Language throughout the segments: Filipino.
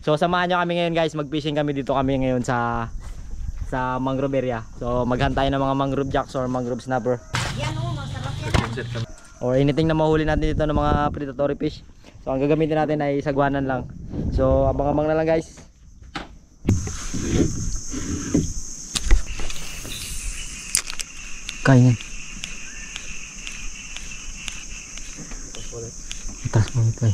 So samahan nyo kami ngayon guys, mag-fishing kami dito kami ngayon sa mangrove area. So maghantay ng mga mangrove jacks or mangrove snapper. Yan o, masarap yan. Or anything na mahuli natin dito ng mga predatory fish. So ang gagamitin natin ay sagwanan lang. So abang-abang na lang guys. Kain yan. Itas mo ito eh.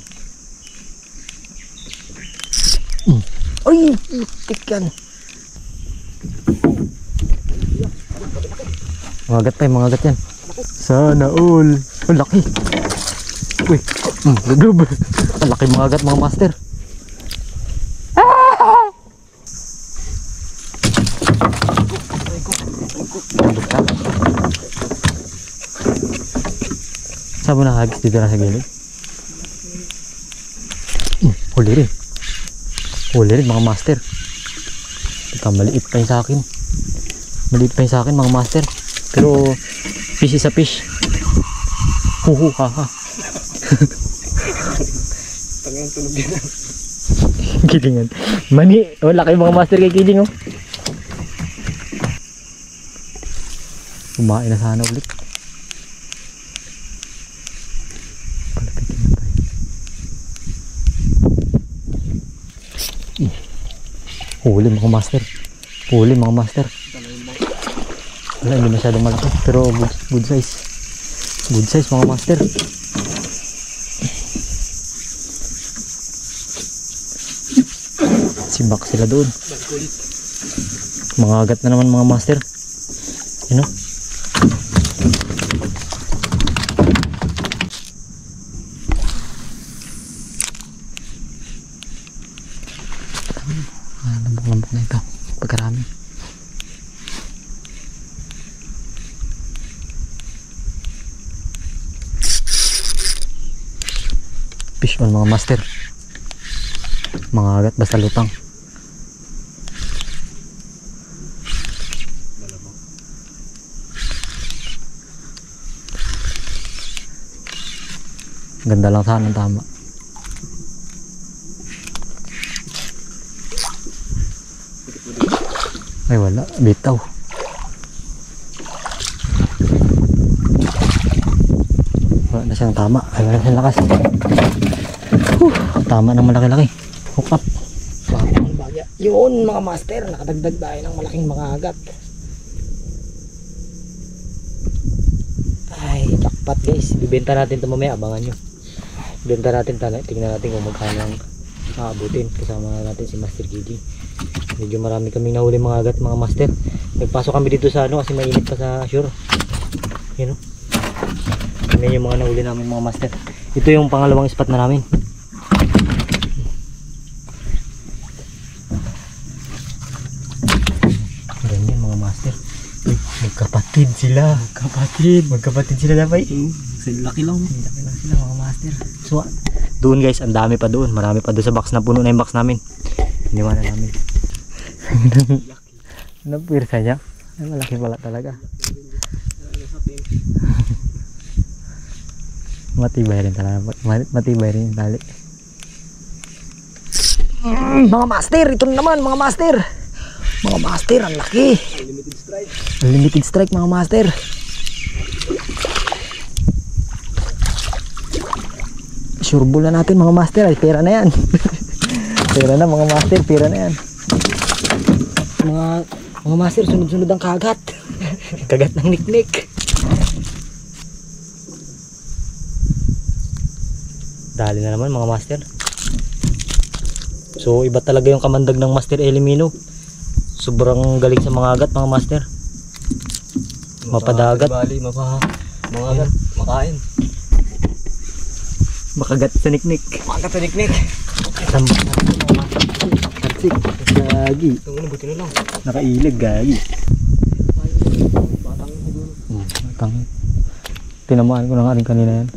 Ay! Itik yan. Mga agat yan. Sana all. Ang laki. Uy, gagab. Ang laki mga agat mga master. Saan mo nakagis dito na sa gilid? Huli rin. Huli rin mga master. Ika, maliit pa yung sa akin. Maliit pa yung sa akin mga master. Pero fish is a fish. Huhu haha. Tangang tunog yan. Kilingan. Mani. Wala kayo mga master kay kiling oh. Kumain na sana ulit. Palapitin na tayo. Huli mga master. Huli mga master. Wala, hindi masyadong malaki. Pero good size. Good size mga master. Sibak sila doon. Mga agat na naman mga master. You know? Lambok na ito. Pagkarami. Fish on mga master. Mga agat basta lutang. Ganda lang sana tama. Ay wala, bitaw. Wala na siyang tama. Ay wala siyang lakas. Tama ng malaki-laki. Hook up. Yun mga master, nakadagdag tayo ng malaking mga agat. Ay, jackpot guys. Bibenta natin ito mamaya, abangan nyo. Bibenta natin, tingnan natin kung magkano ang aabutin. Kasama natin si Master Gigi. Medyo marami kaming nahuli mga agat mga master. Nagpasok kami dito sa ano kasi mainit pa sa shore. Yun o. Yan yung mga nahuli namin mga master. Ito yung pangalawang spot na namin. Ganyan mga master. Uy, magkapatid sila. Magkapatid sila dapat. Laki lang. Laki lang sila mga master. So, doon guys, ang dami pa doon. Marami pa doon sa box na puno na yung box namin. Iniwanan namin. Napirsa niya. Ay, malaki pala talaga. Matibay rin talaga. Matibay rin yung tali. Mga master, ito naman mga master. Mga master, ang laki. Unlimited strike. Unlimited strike mga master. Sureball na natin mga master. Ay, pera na yan. Pera na mga master, pera na yan. Mga master, sunod-sunod ang kagat. Kagat ng niknik. Dali na naman mga master. So iba talaga yung kamandag ng Master Elimino. Sobrang galing sa mga agat mga master. Mapadagat. Bali, mga agat, makain. Makagat sa niknik. Makagat sa niknik. Tambak natin mga master. Tatsik. Gagi. Ito nga, buti na lang. Nakailag gagi. Batang. Tinamaan ko na nga rin kanina yan.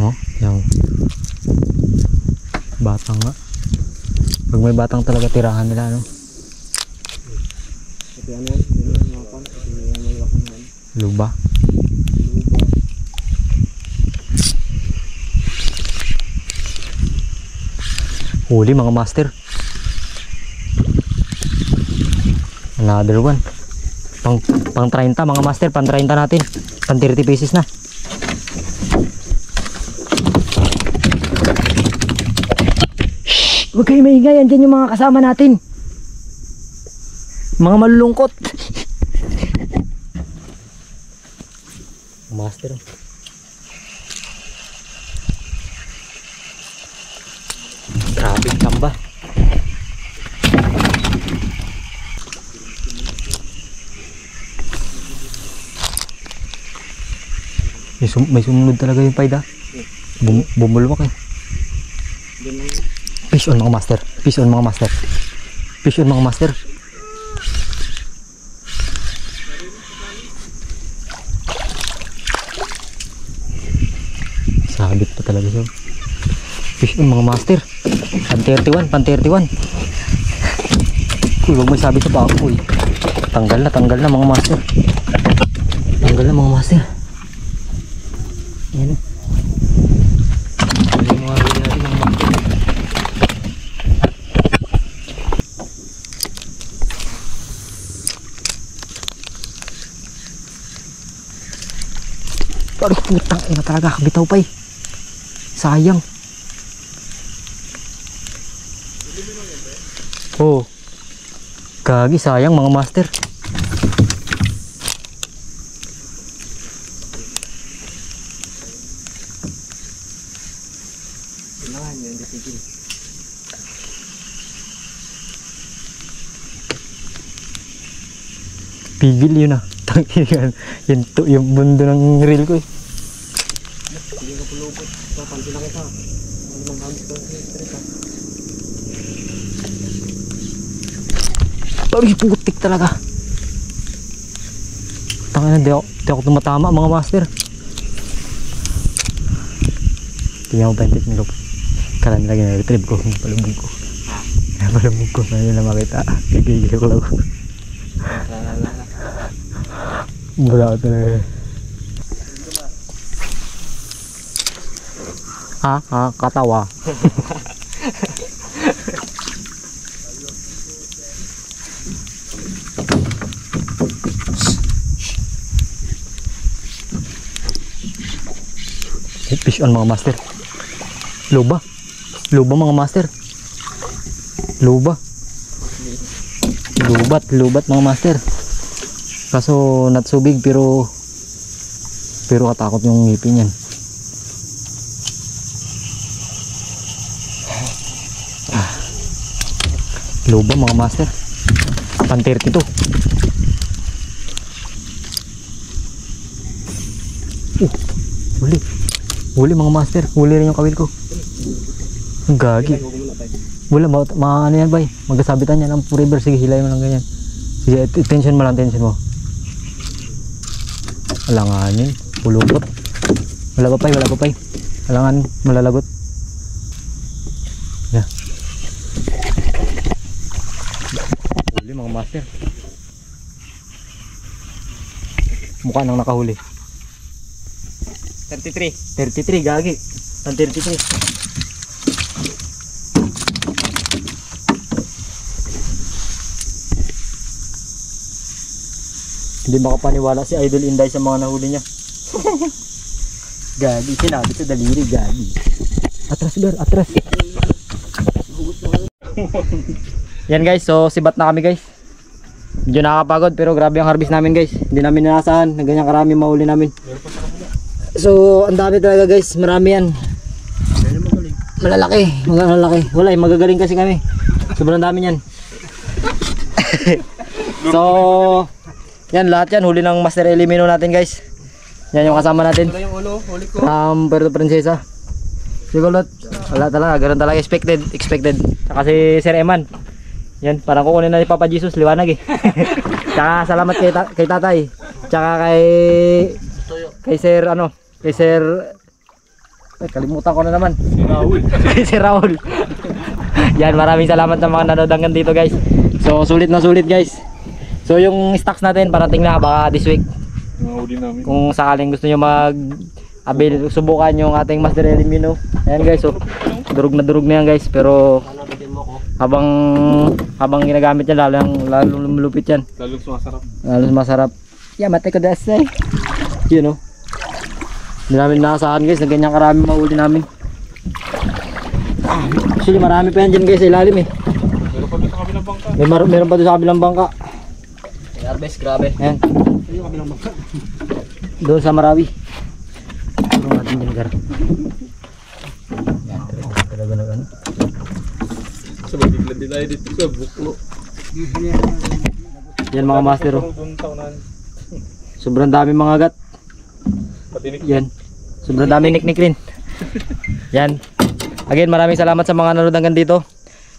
Oh, yaw. Batang nga. Pag may batang talaga tirahan nila, no? Ito yan yan. Ito yan mga pan. Ito yan mga laking yan. Luba. Huli mga master. Another one. Pang 30 mga master, pang 30 natin. Pang 30 pieces na. Shhh! Huwag kayo maingay, andyan yung mga kasama natin. Mga malulungkot. Master. Grabe ang tamba. May sumunod talaga yung paida. Bumulwak eh. Fish on mga master. Fish on mga master. Fish on mga master. Sabit pa talaga siya. Fish on mga master. Pan 31. Uy, huwag may sabit sa bako eh. Tanggal na mga master. Tanggal na mga master. Ayan. Ano yung mga huli natin mga master. Aray putang ina talaga, kabitaw pa eh. Sayang. Oh. Gagi, sayang mga master. Pigil yun ah. Tangin yung bundo ng reel ko eh. Hindi ka pulupot. Papansin na kita. Ano bang habis ko? Aray, putik talaga. Tangina, di ako tumatama mga master. Tingnan mo pa yung technique ko. Karan lagi na retrieve ko. Palubog ko. Palubog ko. Ngayon na makita. Gigigil ko lang. Wala ka talaga. Ha? Katawa. Fish on mga master. Luba mga master. Lubat mga master. Kaso not so big pero katakot yung ngipin yan. Luba mga master. Pan 32. Huli mga master. Huli rin yung kawil ko. Ang gagi. Wala ano yan bay. Magkasabitan yan ang forever. Sige hilay mo lang ganyan. Sige tension mo lang, tension mo. Alanganin. Pulupot. Wala pa pay. Alanganin. Malalagot. Yeah. Huli mga master. Mukha nang nakahuli. 33 gagi. Ang 33. Hindi makapaniwala si Idol Inday sa mga nahuli niya. Gagi, sinabi sa daliri, gagi. Atras ber, atras. Yan guys, so sibat na kami guys. Medyo nakakapagod pero grabe ang harvest namin guys. Hindi namin naasahan na ganyan karami mahuli namin. So, ang dami talaga guys, marami yan. Malalaki. Wala, magagaling kasi kami. Sobrang dami yan. So, yan lahat yan, huli ng Master Elimino natin guys. Yan yung kasama natin. Puerto Princesa. Siguro, wala talaga, ganoon talaga expected. Tsaka si Sir Eman. Yan, parang kukunin na ni Papa Jesus, liwanag eh. Tsaka salamat kay tatay. Tsaka kay Sir kalimutan ko na naman. Si Raul. Yan, maraming salamat sa mga nanood hanggang dito guys. So sulit na sulit guys. So yung stocks natin parating na baka this week. Mga huli namin. Kung sakaling gusto nyo subukan yung ating Master Elimino. Ayan guys, oh. Durog na yan guys, pero habang ginagamit yan, lalo lumulupit yan. Lalo masarap. Yeah, matay ko dasay. Yun, oh. Hindi namin nakasahan guys, na ganyan karami mahuli namin. Actually marami pa yan dyan guys sa ilalim eh. Meron pa doon sa kabilang bangka. Meron pa doon sa kabilang bangka. Arbes, grabe. Ayan. Yung kabilang bangka. Doon sa Marawi. Tulong natin dyan gar. Yan, talaga na ano. Sabay bigla din tayo dito sa buklo. Yan mga master, oh. Doon sa unahan. Sobrang dami mga agat. Patinik. Yan. Sobrang dami niknik rin. Yan. Again, maraming salamat sa mga nanood hanggang dito.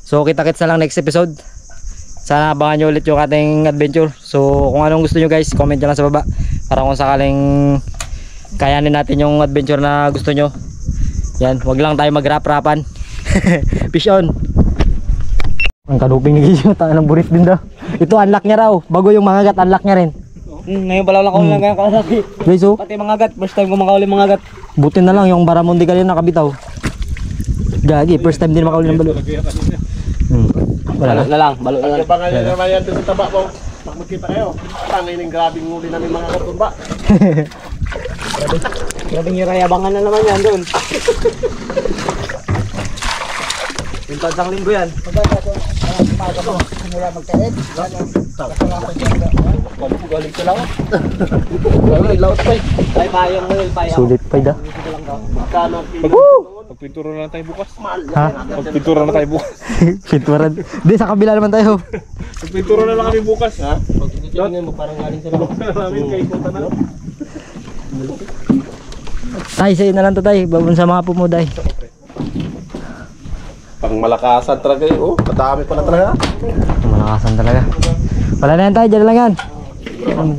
So kita-kits na lang next episode. Sana abangan nyo ulit yung ating adventure. So kung anong gusto nyo guys, comment nyo lang sa baba. Para kung sakaling kayanin natin yung adventure na gusto nyo. Yan, wag lang tayo mag-rap-rapan. Fish on. Ang kaduping ni Gijo, tayo ng burit din daw. Ito unlock niya raw. Bago yung mga agat, unlock niya rin. Ngayon pala lang ako lang ganyan kasabi. Guys, oh. Pati mga agat, first time ko makahuli mga agat. Buti na lang yung Baramundi kanina nakabitaw. Gagi, first time din makahuli ng balo. Wala na. Balo na lang. Pangalan naman yan doon sa taba mo. Pag magkita kayo, tangay ng grabing nguli namin mga katumba. Grabing yung rayabangan na naman yan doon. Yung tansang linggo yan. Galing ko lang. Laut pa eh. Ay payang mo yung payang. Sulit pa da. Magkano Pagpintura na tayo bukas. Ha? Pagpintura na tayo bukas. Pinturan. Di, sa kabila naman tayo. Pagpintura na lang kami bukas. Ha? Tingnan mo parang galing sa labas. Namin kay Kota na. Tay, sa'yo na lang to tay. Babon sa mga pumuday. Pang malakasan talaga eh. Oh, kadami pala talaga. Malakasan talaga. Wala na yan tay, dyan lang yan. Yan.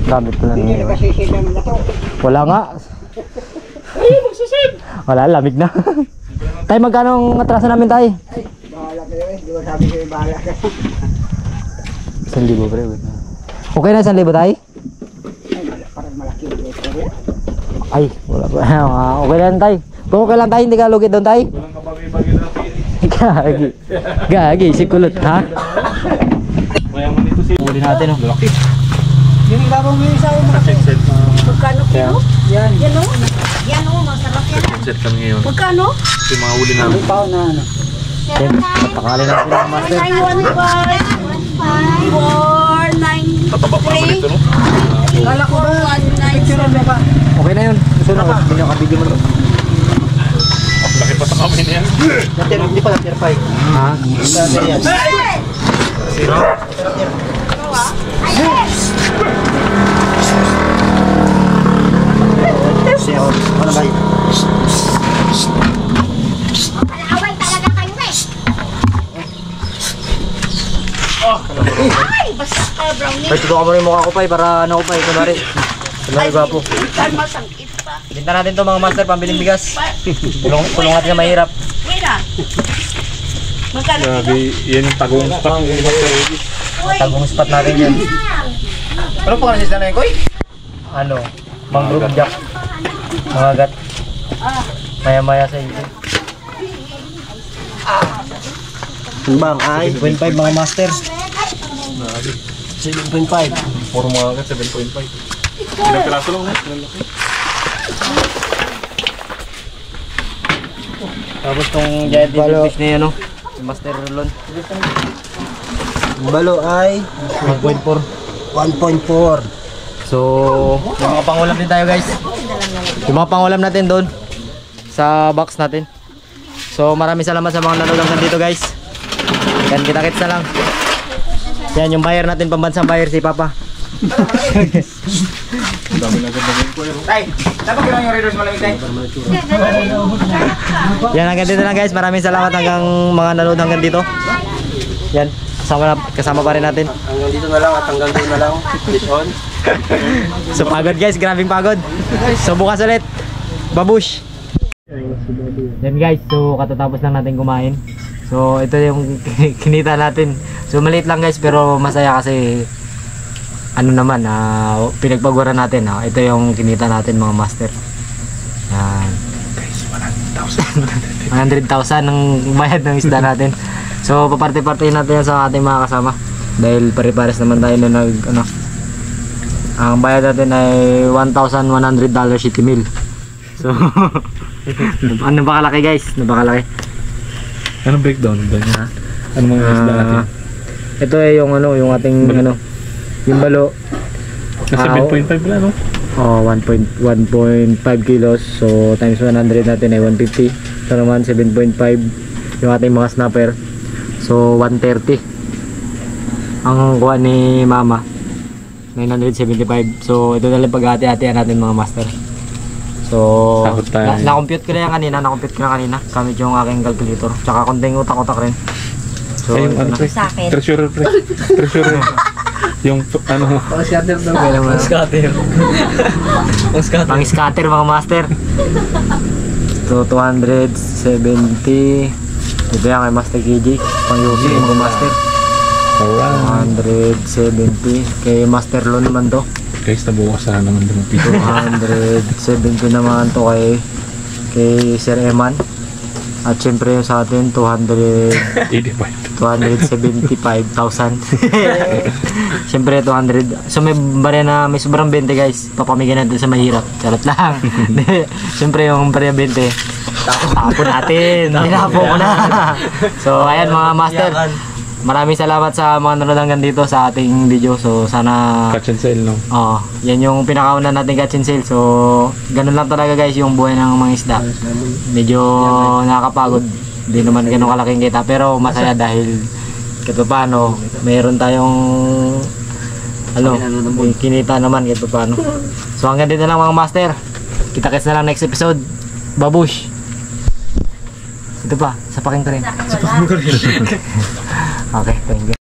Gamit ko lang. Wala nga. Wala, lamig na. Tay, magkano ang atraso namin tay? Bahala kayo eh. Di ba sabi kayo bahala kayo? 1,000 pre. Okay na 1,000 tay? Parang malaki. Ay, wala pa. Okay lang tay. Kung okay lang tay, hindi ka lugit doon tay? Walang kabagay-bagay na pilit. Gagi. Gagi, si kulot ha? Mayaman dito si... Huli natin oh. Laki. Yung ibabaw mo yung isa mo. Set. Magkano kilo? Yan. Yan o. Yan o, masarap yan. Set kami ngayon. Magkano? Ito yung mga huli namin. Pao na ano. Then, patakali na sila master. 915. 493. Tataba pa naman dito no? Kala ko ba? 197. Okay na yun. Gusto na ko. Hindi na kabigyo mo na. Laki pa sa kami na yan. Hindi pa na-tier 5. Ha? Yan. Sino? Ano ba yun? Away talaga kayo eh. Ay, basta ka brownie. Ay, tutukan mo rin yung mukha ko pa para ano ko pa kunwari. Kunwari gwapo. Saan masangkit pa? Binta natin to mga master, pambiling bigas. Pulong natin na mahirap. Mira. Magkano kilo? Grabe, yan yung tagong stock. Tagong spot natin yan. Ano pa kasi na yun, Koy? Ano? Mangrove jack. Mga agat. Maya-maya sa iyo. Bang, ay. 7.5 mga master. 7.5. Puro mga agad, 7.5. Ilang piraso lang, ilang laki. Tapos tong giant fish na yan, no? Si Master Rolon. Balo ay 1.4. 1.4. So, yung mga pangulam din tayo guys. Yung mga pangulam natin doon sa box natin. So, maraming salamat sa mga nanonood hanggang dito guys. Yan, kita-kits na lang. Yan, yung buyer natin, pambansang buyer, si Papa. Dami na agad na ganyan ko. Tay, dapat kailangan yung readers malamig, Tay. Yan, hanggang dito lang guys. Maraming salamat hanggang mga nanonood hanggang dito. Yan, kasama pa rin natin. Hanggang dito na lang at hanggang doon na lang. Fish on. So, pagod guys, grabing pagod. So, bukas ulit. Babush! Yan guys, so katatapos lang natin kumain. So ito yung kinita natin. So maliit lang guys pero masaya kasi ano naman, pinagpagwaran natin. Ito yung kinita natin mga master. Yan. 100,000 ang bayad ng isda natin. So paparte-parte natin yan sa ating mga kasama. Dahil pare-pares naman tayo na ang bayad natin ay $1,100 city meal. So ano ba kalaki guys? Napakalaki. Anong breakdown ba niya? Ano mga isda natin? Ito ay yung yung ating Balo. yung balo. Nasa 7.5 pala, no? 1.5 kilos. So times 100 natin ay 150. Ito naman 7.5 yung ating mga snapper. So 130 ang kuha ni mama, 975. So ito na lang pag-hati-hatian natin mga master. So Takot tayo. na-compute ko na yan kanina, gamit yung aking calculator. Tsaka konting utak-utak rin. So Ay, yung ito ano, na. pre? Sa akin. Treasurer, pre. Treasurer. Yung ano, Pang scatter daw. Pang scatter. Pang scatter. Pang scatter mga master. So 270. Ito yan kay Master KJ. Pang UC mga master. alright. 170. Kay Master Lo naman to. Guys, nabukas na naman din ang pito. 270 naman to kay Sir Eman. At syempre yung sa atin 85. 275,000. Syempre 200. So may barya na may sobrang 20 guys. Papamigay natin sa mahirap. Charot lang. Syempre yung barya 20. Tapo natin. Tinapo ko na. So ayan mga master. Maraming salamat sa mga nanonood hanggang dito sa ating video. So sana Catch and sell, no? yan yung pinakauna natin catch and sale. So ganun lang talaga guys yung buhay ng mga isda. Medyo nakakapagod. Hindi naman ganun kalaking kita pero masaya dahil kahit paano mayroon tayong may kinita naman kahit paano. So hanggang dito lang mga master. Kita-kits na lang next episode. Babush. Ito pa, sapakin ko rin. Sa akin wala. Okay, thank you.